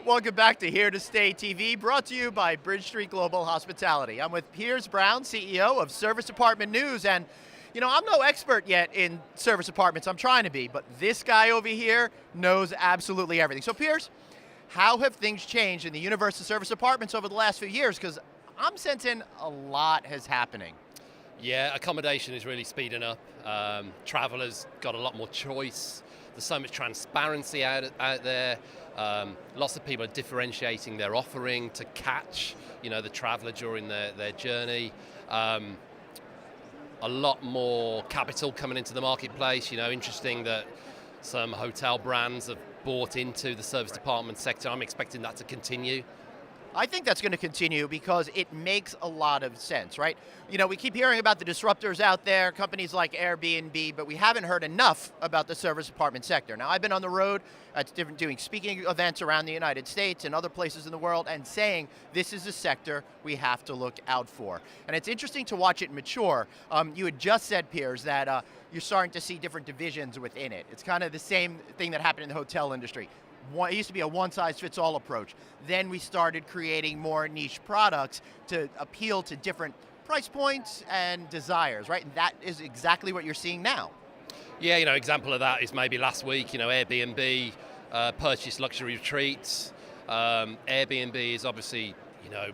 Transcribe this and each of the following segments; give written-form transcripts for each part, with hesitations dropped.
Welcome back to Here to Stay TV, brought to you by BridgeStreet Global Hospitality. I'm with Piers Brown, CEO of Service Apartment News, and I'm no expert yet in service apartments. I'm trying to be, but this guy over here knows absolutely everything. So Piers, how have things changed in the universe of service apartments over the last few years? Because I'm sensing a lot is happening. Yeah, accommodation is really speeding up. Travelers got a lot more choice. There's so much transparency out there. Lots of people are differentiating their offering to catch, the traveler during their journey. A lot more capital coming into the marketplace. Interesting that some hotel brands have bought into the service department sector. I'm expecting that to continue. I think that's going to continue because it makes a lot of sense, right? We keep hearing about the disruptors out there, companies like Airbnb, but we haven't heard enough about the service apartment sector. Now, I've been on the road doing speaking events around the United States and other places in the world and saying this is a sector we have to look out for. And it's interesting to watch it mature. You had just said, Piers, that you're starting to see different divisions within it. It's kind of the same thing that happened in the hotel industry. It used to be a one-size-fits-all approach. Then we started creating more niche products to appeal to different price points and desires, right? And that is exactly what you're seeing now. Yeah, example of that is maybe last week, Airbnb purchased luxury retreats. Airbnb is obviously, a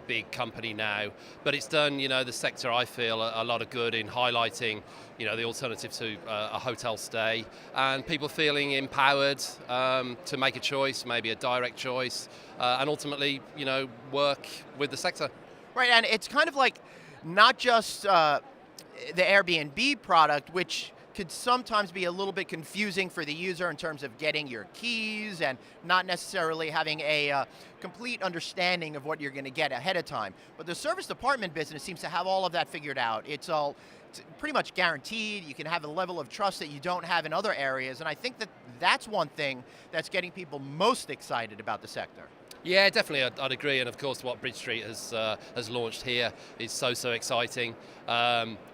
big company now, but it's done, the sector, I feel, a lot of good in highlighting, the alternative to a hotel stay, and people feeling empowered to make a choice, maybe a direct choice, and ultimately, work with the sector. Right, and it's kind of like not just the Airbnb product, which could sometimes be a little bit confusing for the user in terms of getting your keys and not necessarily having a complete understanding of what you're going to get ahead of time. But the service department business seems to have all of that figured out. It's pretty much guaranteed. You can have a level of trust that you don't have in other areas, and I think that's one thing that's getting people most excited about the sector. Yeah, definitely, I'd agree, and of course what BridgeStreet has launched here is so exciting.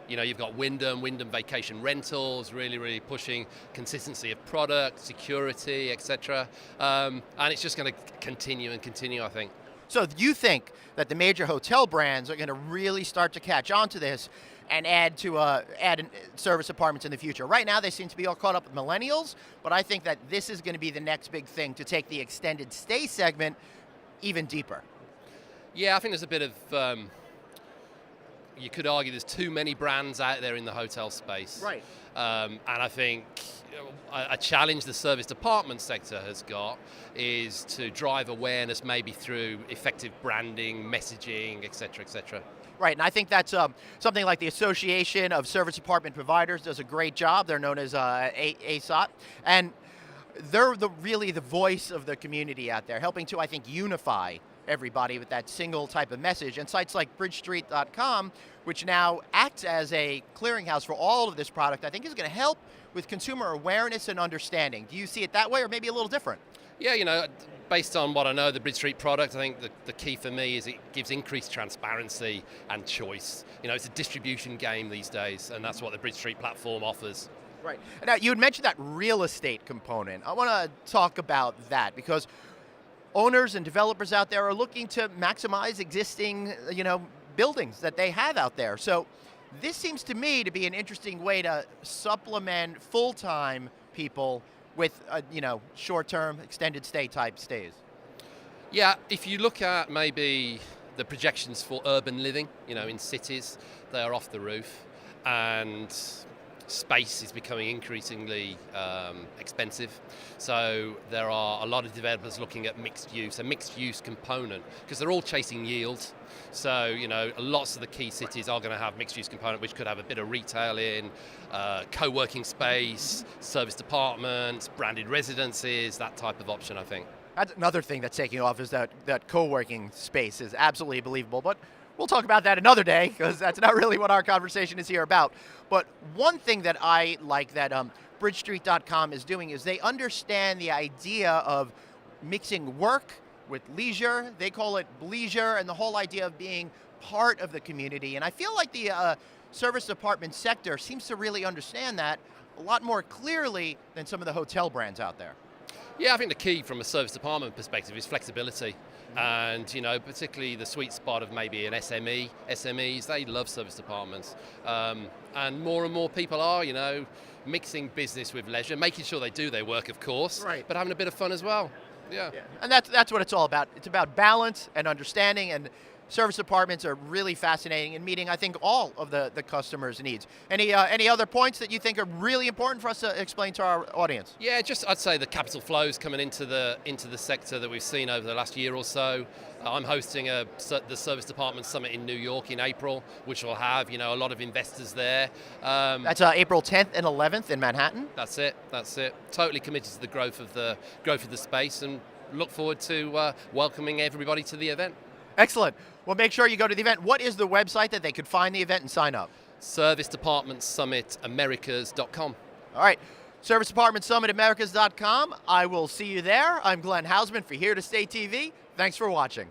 You've got Wyndham Vacation Rentals, really pushing consistency of product, security, etc. And it's just going to continue, I think. So you think that the major hotel brands are going to really start to catch on to this and add service apartments in the future? Right now they seem to be all caught up with millennials, but I think that this is going to be the next big thing to take the extended stay segment even deeper. Yeah, I think there's a bit of, you could argue there's too many brands out there in the hotel space. Right. And I think a challenge the service department sector has got is to drive awareness maybe through effective branding, messaging, etc. Right, and I think that's something like the Association of Service Apartment Providers does a great job. They're known as ASOP, and they're really the voice of the community out there, helping to, I think, unify everybody with that single type of message. And sites like BridgeStreet.com, which now acts as a clearinghouse for all of this product, I think is going to help with consumer awareness and understanding. Do you see it that way, or maybe a little different? Yeah, based on what I know of the BridgeStreet product, I think the key for me is it gives increased transparency and choice. It's a distribution game these days, and that's what the BridgeStreet platform offers. Right. Now, you had mentioned that real estate component. I want to talk about that because owners and developers out there are looking to maximize existing, buildings that they have out there. So this seems to me to be an interesting way to supplement full-time people with, short-term, extended stay type stays. Yeah, if you look at maybe the projections for urban living, in cities, they are off the roof, and space is becoming increasingly expensive. So there are a lot of developers looking at a mixed use component, because they're all chasing yield. So, lots of the key cities are going to have mixed use component, which could have a bit of retail in, co-working space, service departments, branded residences, that type of option, I think. That's another thing that's taking off, is that co-working space is absolutely believable. But we'll talk about that another day, because that's not really what our conversation is here about. But one thing that I like that BridgeStreet.com is doing is they understand the idea of mixing work with leisure. They call it bleisure, and the whole idea of being part of the community. And I feel like the service department sector seems to really understand that a lot more clearly than some of the hotel brands out there. Yeah, I think the key from a service department perspective is flexibility. And, particularly the sweet spot of maybe an SMEs, they love service departments. And more people are, mixing business with leisure, making sure they do their work, of course, Right. but having a bit of fun as well. Yeah. And that's what it's all about. It's about balance and understanding, and service departments are really fascinating in meeting, I think, all of the customers' needs. Any other points that you think are really important for us to explain to our audience? Yeah, I'd say the capital flows coming into the sector that we've seen over the last year or so. I'm hosting the Service Department Summit in New York in April, which will have a lot of investors there. That's April 10th and 11th in Manhattan. That's it. Totally committed to the growth of the space, and look forward to welcoming everybody to the event. Excellent. Well, make sure you go to the event. What is the website that they could find the event and sign up? ServiceDepartmentSummitAmericas.com. All right. Service Department Summit Americas.com. I will see you there. I'm Glenn Hausman for Here to Stay TV. Thanks for watching.